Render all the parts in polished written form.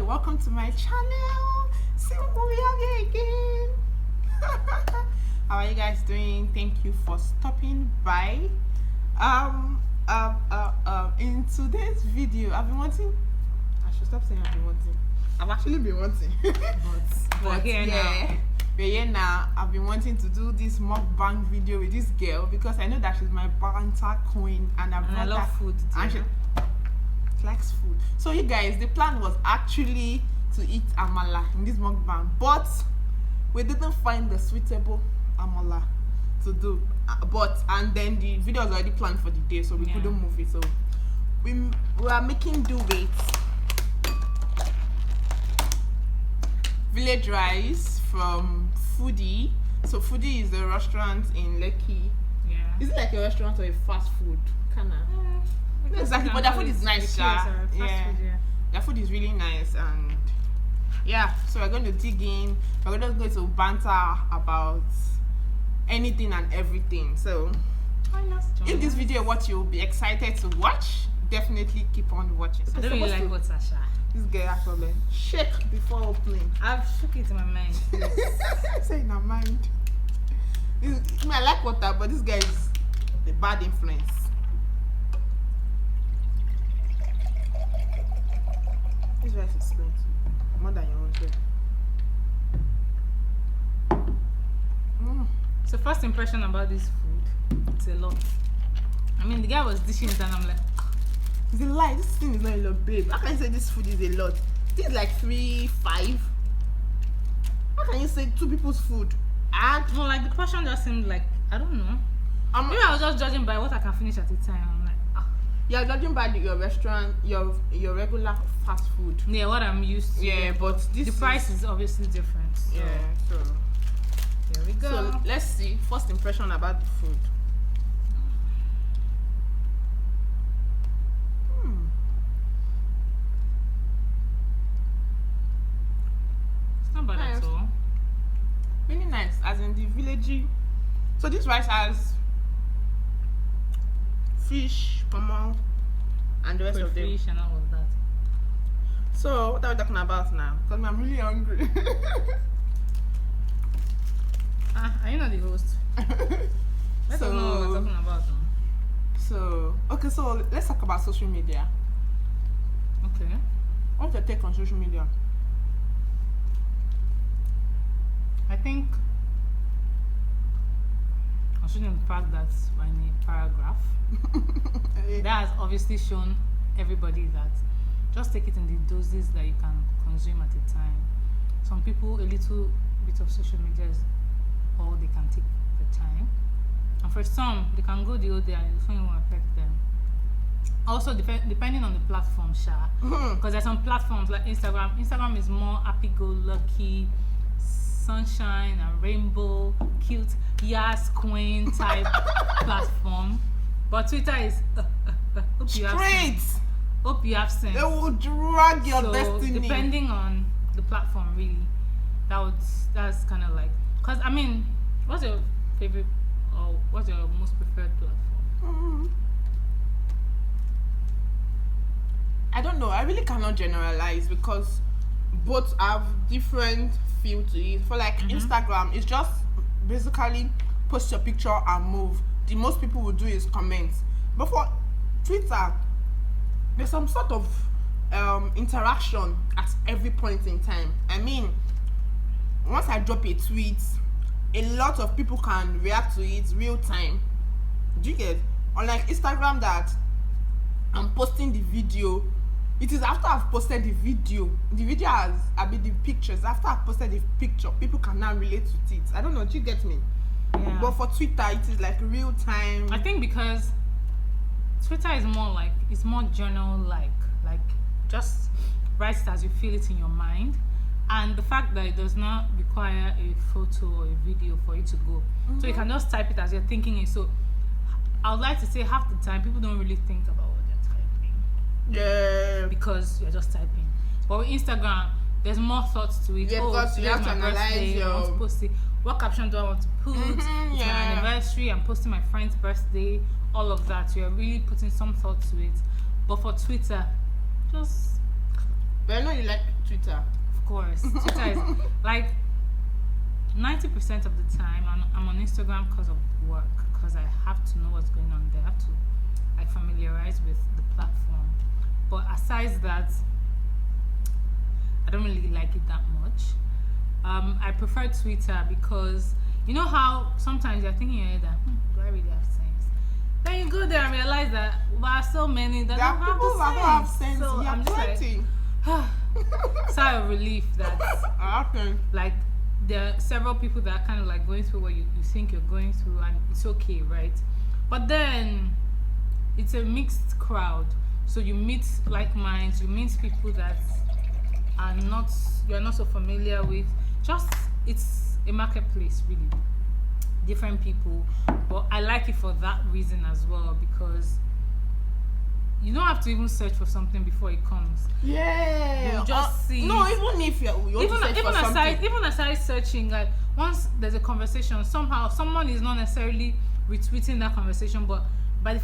welcome to my channel. See what we have here again. How are you guys doing? Thank you for stopping by. In today's video, I've been wanting. I should stop saying I've been wanting. I've actually been wanting. but here now. We're here now. I've been wanting to do this mukbang video with this girl because I know that she's my banter queen and I love food too. And she likes food. So you guys, the plan was actually to eat amala in this mukbang, but we didn't find the suitable amala to do. And then the video was already planned for the day, so we couldn't move it. So we are making do with village rice from Foodie. So Foodie is a restaurant in Lekki. Yeah. Is it like a restaurant or a fast food? Kinda. Exactly, but their food is nice, yeah. Their food is really nice, and yeah. So we're going to dig in. We're just going to banter about anything and everything. So if this video what you'll be excited to watch, definitely keep on watching. So I don't really like what Sasha. This girl actually shake before opening. I've shook it in my mind. Say in her mind. I like water, but this guy is the bad influence. This rice is expensive, more than your own share. So first impression about this food, it's a lot. I mean, the guy was dishing it and I'm like, it's a lie. This thing is not a lot, babe. How can you say this food is a lot? This is like 3-5. How can you say 2 people's food? And well, like the portion just seemed like, I don't know. Maybe I was just judging by what I can finish at a time. I'm like, you're judging by your restaurant, your regular fast food. Yeah, what I'm used to. Yeah, but this the price is obviously different. So. Yeah, so here we go. So let's see. First impression about the food. It's not bad Nice. at all. Really nice, as in the villagey. So this rice has fish, pomo, and the rest of them. Fish and all of that. So what are we talking about now? Because I'm really hungry. Are you not the host? Let's know what we're talking about now. So let's talk about social media. Okay. What's your take on social media? I think considering the fact that we're in a paragraph, that has obviously shown everybody that just take it in the doses that you can consume at a time. Some people, a little bit of social media is all they can take the time. And for some, they can go the whole day and it's going to affect them. Also, depending on the platform, because there's some platforms like Instagram. Instagram is more happy-go-lucky, sunshine and rainbow, cute, yes, queen type platform. But Twitter is hope you have sense. They will drag your so destiny. Depending on the platform, really, that's kind of like. Cause I mean, what's your favorite or what's your most preferred platform? I don't know. I really cannot generalize because both have different feel to it. For like Instagram, it's just basically post your picture and move. The most people will do is comment. But for Twitter, there's some sort of interaction at every point in time. I mean, once I drop a tweet, a lot of people can react to it real time. Do you get? Unlike Instagram that I'm posting the video, it is after I've posted the video has the pictures. After I've posted the picture, people can now relate to it. I don't know, do you get me? Yeah. But for Twitter, it is like real time. I think because Twitter is more journal like just write it as you feel it in your mind, and the fact that it does not require a photo or a video for it to go, so you can just type it as you're thinking it. So I would like to say half the time people don't really think about what they're typing. Yeah. Because you're just typing. But with Instagram, there's more thoughts to it. Yeah, because you have to analyze I want to post it. What caption do I want to put? It's my anniversary. I'm posting my friend's birthday. All of that. You're really putting some thought to it. But for Twitter, just But I know you like Twitter. Of course, Twitter is like 90% of the time I'm on Instagram because of work, because I have to know what's going on there. I have to like familiarize with the platform. But aside that, I don't really like it that much. I prefer Twitter because you know how sometimes you're thinking in your head that do I really have sense? Then you go there and realize that there are so many that There don't are have people the that don't have sense. So You I'm have just like plenty. sigh of relief that Okay. like there are several people that are kind of like going through what you think you're going through, and it's okay, right? But then it's a mixed crowd, so you meet like minds, you meet people that are not you're not so familiar with. Just it's a marketplace, really, different people. But I like it for that reason as well, because you don't have to even search for something before it comes. Yeah. You just see. No, even if you want to search for something. Even aside searching, like once there's a conversation, somehow someone is not necessarily retweeting that conversation, but by the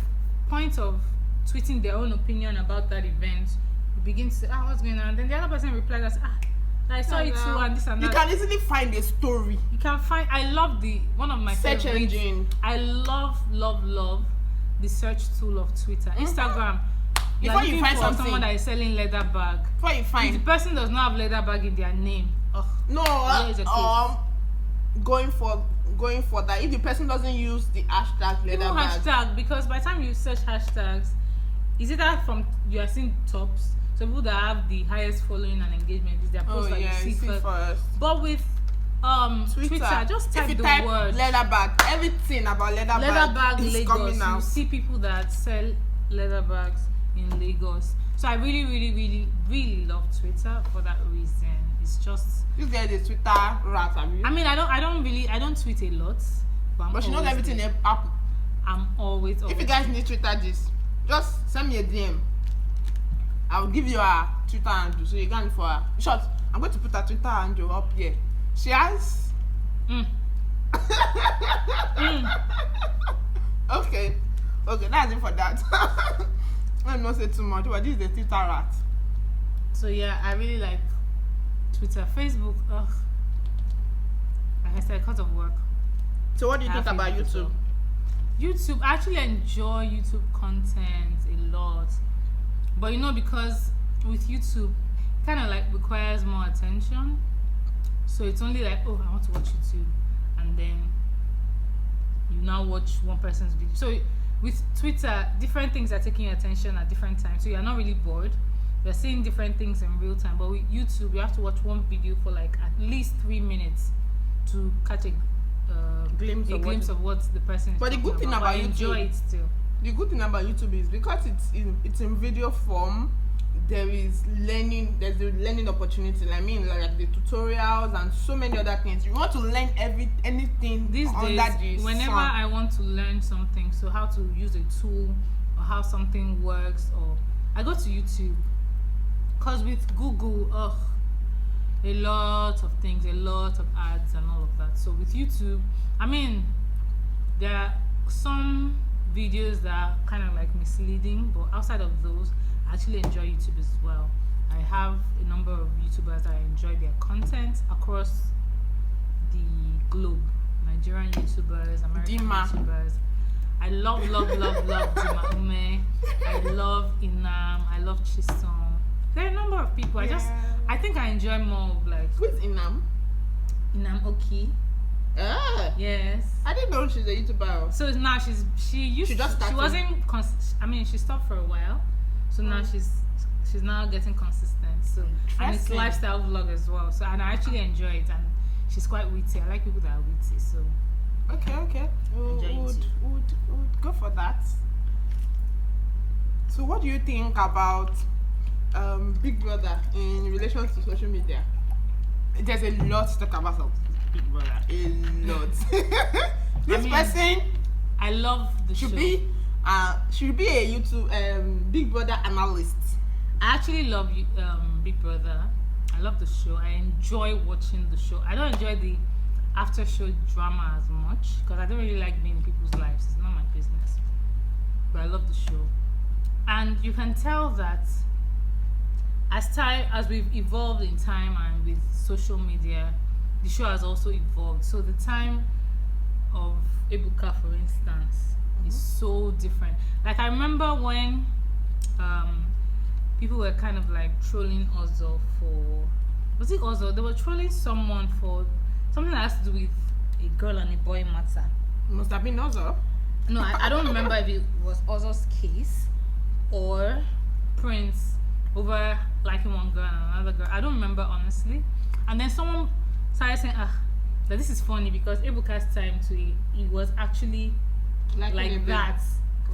point of tweeting their own opinion about that event, you begin to say, what's going on? Then the other person replies as, I saw it too, and this and that. You can easily find a story. You can find. I love one of my search favorites. engine. I love the search tool of Twitter, Instagram. Before you find something, someone that is selling leather bag. Before you find, if the person does not have leather bag in their name, going for that. If the person doesn't use the hashtag leather even bag, hashtag, because by the time you search hashtags, is it that from you are seeing tops? So people that have the highest following and engagement is their post that you see first. But with Twitter, just type the word leather bag. Everything about leather bag is Lagos. coming out. You see people that sell leather bags in Lagos. So I really, really, really, really love Twitter for that reason. It's just you get the Twitter rat, have you? I mean, I don't tweet a lot, but you know everything up. I'm always. If you guys need Twitter, just send me a DM. I'll give you a Twitter handle so you can look for her. In short, I'm going to put her Twitter handle up here. She has. Okay, that's it for that. I'm not say too much, but this is the Twitter rat. So yeah, I really like Twitter. Facebook, like I said, because of work. So what do you think about YouTube? YouTube, I actually enjoy YouTube content a lot, but because with YouTube, it kind of like requires more attention. So it's only like, I want to watch YouTube, and then you now watch one person's video. So with Twitter, different things are taking your attention at different times, so you're not really bored. You're seeing different things in real time. But with YouTube, you have to watch one video for like at least 3 minutes to catch a glimpse of what the person is but the good thing about YouTube, enjoy it still. The good thing about YouTube is because it's in video form, there's the learning opportunity. I mean, like the tutorials and so many other things. You want to learn anything these days. Whenever I want to learn something, so how to use a tool or how something works, or I go to YouTube. Because with Google, a lot of things, a lot of ads and all of that. So with YouTube, I mean, there are some videos that are kind of like misleading, but outside of those, I actually enjoy YouTube as well. I have a number of YouTubers that I enjoy their content across the globe. Nigerian YouTubers, American YouTubers. I love Dima Ume. I love Inam. I love Chisom. There are a number of people. I think I enjoy more of like. Who's Inam? Inam Oki. Yes. I didn't know she's a YouTuber. So now she stopped for a while. So now she's now getting consistent. So and it's lifestyle vlog as well. So and I actually enjoy it, and she's quite witty. I like people that are witty. So okay. Would go for that. So what do you think about Big Brother in relation to social media? There's a lot to talk about Big Brother. A lot. Person, I love the show. Should be a YouTube Big Brother analyst. I actually love Big Brother. I love the show. I enjoy watching the show. I don't enjoy the after show drama as much because I don't really like being in people's lives. It's not my business. But I love the show. And you can tell that as we've evolved in time and with social media, the show has also evolved. So the time of Ebuka, for instance, is so different. Like I remember when people were kind of like trolling Ozzo for, was it Ozzo? They were trolling someone for something that has to do with a girl and a boy matter. Must have been Ozzo. No, I don't remember if it was Ozzo's case or Prince over liking one girl and another girl. I don't remember honestly. And then someone started saying, that this is funny because Ebuka's time too, he was actually like that.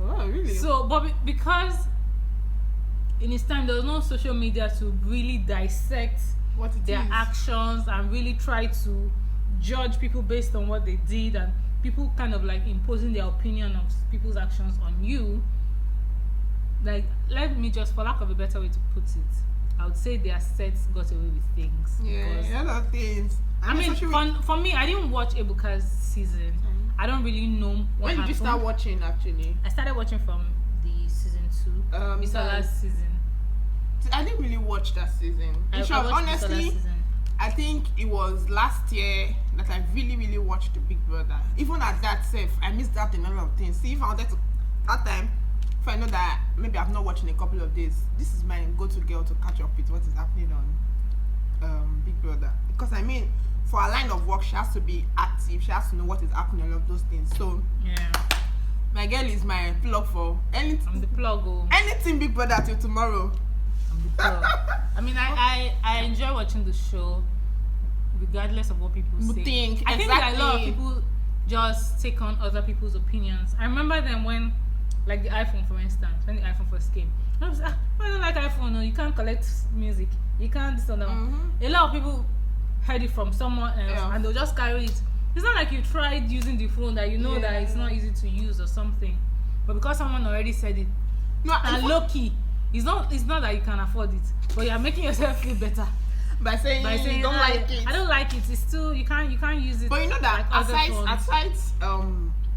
Oh, really? So, but because in his time there was no social media to really dissect What it their is. actions and really try to judge people based on what they did, and people kind of like imposing their opinion of people's actions on you. Like, let me just, for lack of a better way to put it, I would say their sets got away with things. Yeah, a lot of things. I mean, for me, I didn't watch Ebuka's season. I don't really know what When did you happened. start watching, actually? I started watching from the season 2, Bisola's season. I didn't really watch that season. I watched Honestly, Bisola's season. I think it was last year that I really, really watched the Big Brother. Even at that safe, I missed out in a lot of things. See, if I wanted to, that time, if I know that maybe I've not watched in a couple of days, this is my go-to girl to catch up with what is happening on Big Brother. Because I mean, for a line of work, she has to be active. She has to know what is happening, all of those things. So, Yeah, my girl is my plug for anything. I'm the plug. Anything Big Brother till tomorrow. I'm the plug. I mean, I enjoy watching the show, regardless of what people say. I think that a lot of people just take on other people's opinions. I remember them when, like the iPhone, for instance, when the iPhone first came. I was I don't like iPhone. No, you can't collect music. You can't this or that. A lot of people heard it from someone else, and they'll just carry it. It's not like you tried using the phone that you know that it's not easy to use or something, but because someone already said it, and low key, it's not that you can afford it, but you're making yourself feel better by saying you don't like it. I don't like it. It's still you can't use it. But you know that like aside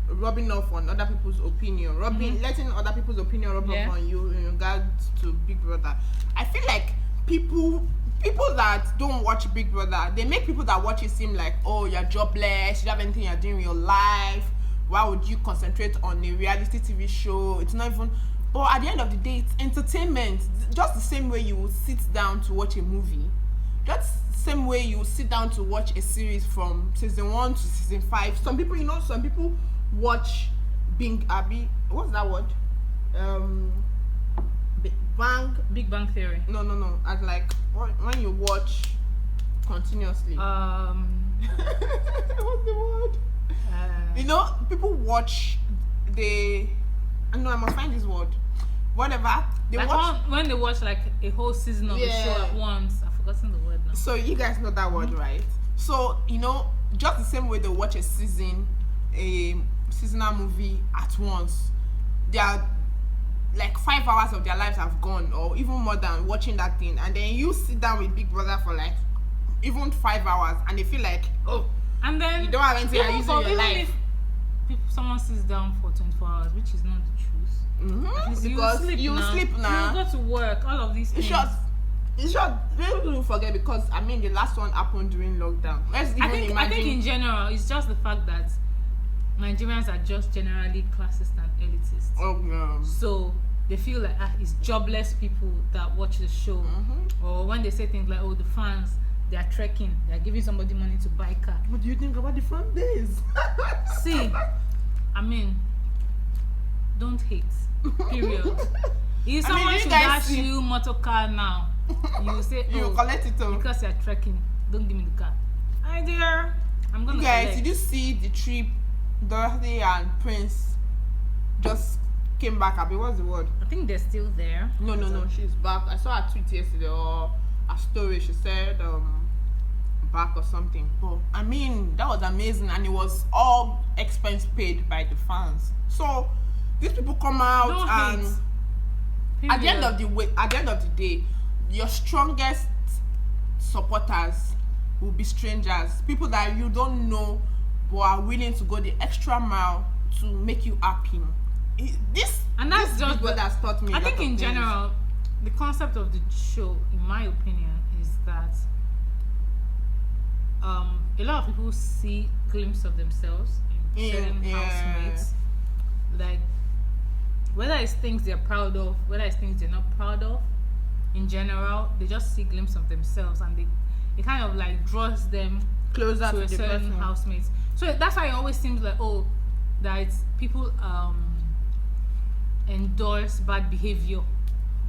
rubbing off on other people's opinion, letting other people's opinion rub off on you in regards to Big Brother, I feel like people that don't watch Big Brother, they make people that watch it seem like, oh, you're jobless, you don't have anything you're doing in your life, why would you concentrate on a reality TV show? It's not even. But at the end of the day, it's entertainment. Just the same way you would sit down to watch a movie, just the same way you sit down to watch a series from season 1 to season 5. Some people watch what's that word? Big Bang Theory. No. As like when you watch continuously. What's the word? People watch. I must find this word. Whatever they like watch when they watch like a whole season of a show at once. I've forgotten the word now. So you guys know that word, right? So just the same way they watch a seasonal movie at once, they are like 5 hours of their lives have gone, or even more than watching that thing, and then you sit down with Big Brother for like even 5 hours, and they feel like, and then you don't have anything to use in your life. If someone sits down for 24 hours, which is not the truth. Because you sleep now. You go to work. All of these things. It's short. People don't forget because the last one happened during lockdown. I think in general, it's just the fact that Nigerians are just generally classist and elitist. So they feel like it's jobless people that watch the show, or when they say things like, "Oh, the fans, they are trekking, they are giving somebody money to buy a car." What do you think about the fan base? See, I mean, don't hate. Period. If someone should dash you motor car now, you will say, you collect it because you're trekking. Don't give me the car. Hi dear, I'm gonna. Guys, did you see the trip Dorothy and Prince just came back? What's the word? I think they're still there. No, she's back. I saw her tweet yesterday or a story. She said back or something. But that was amazing, and it was all expense paid by the fans. So these people come out and at the end of the day, your strongest supporters will be strangers, people that you don't know but are willing to go the extra mile to make you happy. That's just what has taught me. I think in general, the concept of the show, in my opinion, is that a lot of people see glimpse of themselves in certain housemates, like whether it's things they're proud of, whether it's things they're not proud of. In general, they just see glimpse of themselves, and it kind of like draws them Closer to to a the certain person. housemate. So that's why it always seems like that people endorse bad behavior.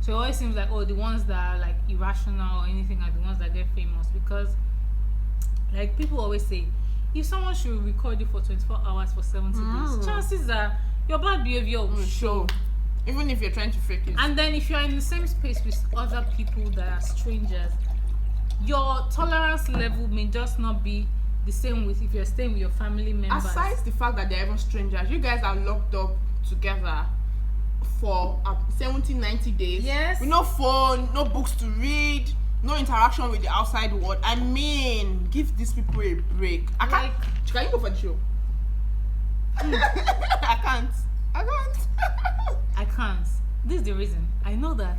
So it always seems like the ones that are like irrational or anything are the ones that get famous, because like people always say, if someone should record you for 24 hours for 70 days, chances are your bad behavior will show. Even if you're trying to fake it. And then if you're in the same space with other people that are strangers, your tolerance level may just not be the same with if you're staying with your family members. Aside the fact that they're even strangers, you guys are locked up together for 70, 90 days. Yes. With no phone, no books to read, no interaction with the outside world. I mean, give these people a break. Can you go for the show? I can't. I can't. This is the reason. I know that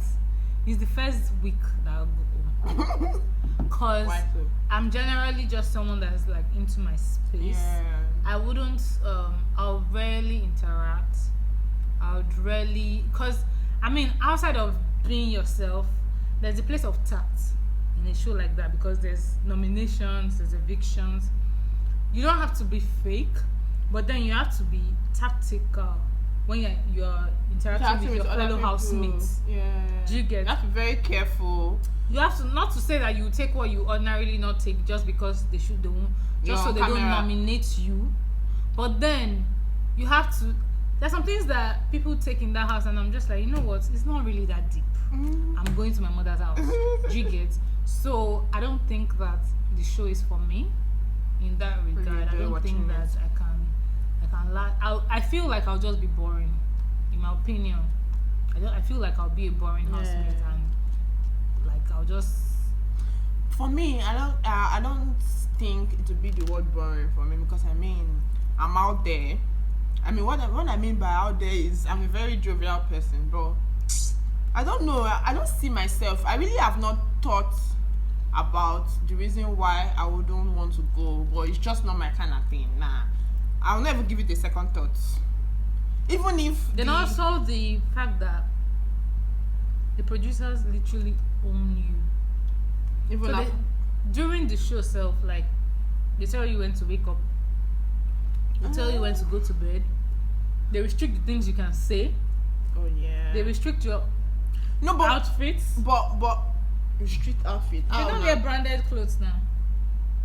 it's the first week that I'll go home. Because Why so? I'm generally just someone that's like into my space. Yeah. I wouldn't, I'll rarely interact. I would rarely, because I mean, outside of being yourself, there's a place of tact in a show like that, because there's nominations, there's evictions. You don't have to be fake, but then you have to be tactical when you're interacting with your other fellow people. housemates. Yeah. Do you get? You have to be very careful. You have to, not to say that you take what you ordinarily not take just because they won't, just You're so on they don't camera. nominate you. But then you have to. There's some things that people take in that house, and I'm just like, you know what? It's not really that deep. I'm going to my mother's house. Do you get? So I don't think that the show is for me in that regard. I don't think that I can I feel like I'll just be boring, in my opinion. I feel like I'll be a boring housemate, and like I'll just. For me, I don't think it would be the word boring for me, because I mean, I'm out there. I mean, what I mean by out there is I'm a very jovial person, but I don't know. I don't see myself. I really have not thought about the reason why I wouldn't want to go, but it's just not my kind of thing. Nah, I'll never give it a second thought. Even if Then also the fact that the producers literally own you. even So during the show itself, like they tell you when to wake up, they tell you when to go to bed, they restrict the things you can say, oh yeah, they restrict your but outfits. but street outfit. You don't wear branded clothes now.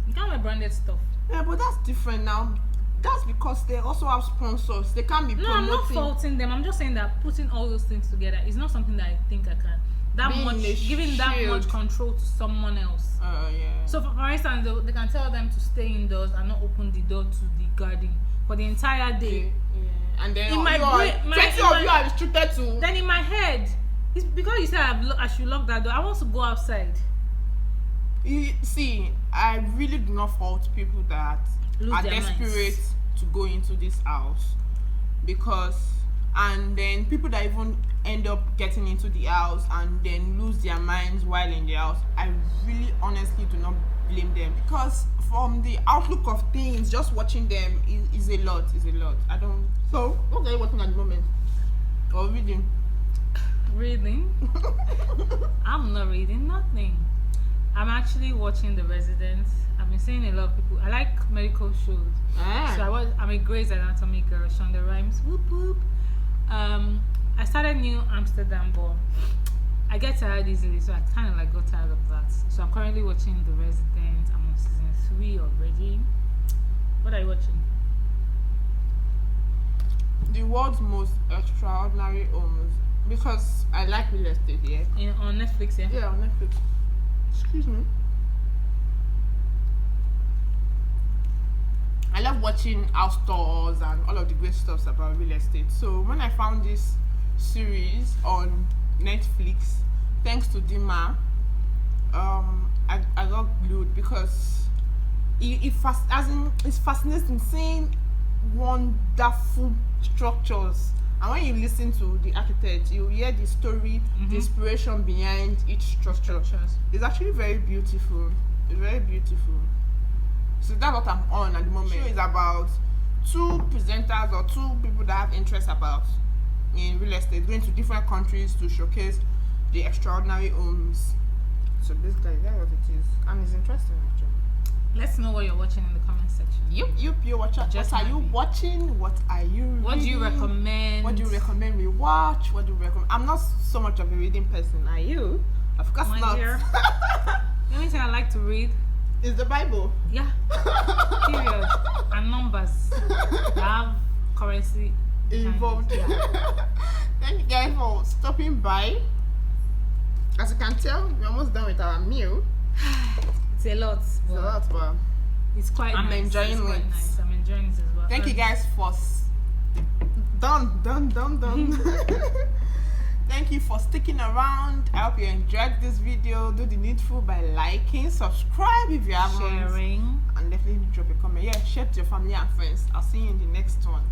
You can't wear branded stuff. Yeah, but that's different now. That's because they also have sponsors. They can't be No, promoting. I'm not faulting them. I'm just saying that putting all those things together is not something that I think I can. Giving that much control to someone else. Yeah. So for instance, they can tell them to stay indoors and not open the door to the garden for the entire day. Yeah. And then In my brain, 20 of you are restricted to. Then in my head, it's because you said I should lock that door. I want to go outside. You see, I really do not fault people that are desperate to go into this house, and then people that even end up getting into the house and then lose their minds while in the house. I really honestly do not blame them, because from the outlook of things, just watching them is a lot. I don't. So what are you watching at the moment? Or reading? Reading? I'm not reading nothing. I'm actually watching The Residents. I've been seeing a lot of people. I like medical shows. So I'm a Grey's Anatomy girl. Shonda Rhimes. Whoop whoop. I started New Amsterdam, but I get tired easily, so I kind of like got tired of that. So I'm currently watching The Residents. I'm on season 3 already. What are you watching? The world's most extraordinary homes, because I like real estate. Yeah. On Netflix, yeah. Yeah, on Netflix. Excuse me. I love watching house tours and all of the great stuff about real estate. So when I found this series on Netflix, thanks to Dima, I got glued, because it's fascinating seeing wonderful structures And when you listen to the architect, you hear the story, the inspiration behind each structure. It's actually very beautiful. It's very beautiful. So that's what I'm on at the moment. The show is about two presenters or two people that have interest about in real estate, going to different countries to showcase the extraordinary homes. So basically that's what it is. And it's interesting actually. Let's know what you're watching in the comment section. You're watching. Just What are you watching? What are you reading? What do you recommend? What do you recommend we watch? What do you recommend? I'm not so much of a reading person. Are you? Of course My not. dear. The only thing I like to read Is the Bible. Yeah. Period. And numbers that have currency Involved. Yeah. Thank you guys for stopping by. As you can tell, we're almost done with our meal. It's a lot. It's a lot, but It's quite I'm nice. enjoying It's quite it. nice. I'm enjoying it as well. thank you guys for done. Thank you for sticking around. I hope you enjoyed this video. Do the needful by liking, subscribe if you haven't, Sharing. and definitely drop a comment. Yeah, share to your family and friends. I'll see you in the next one.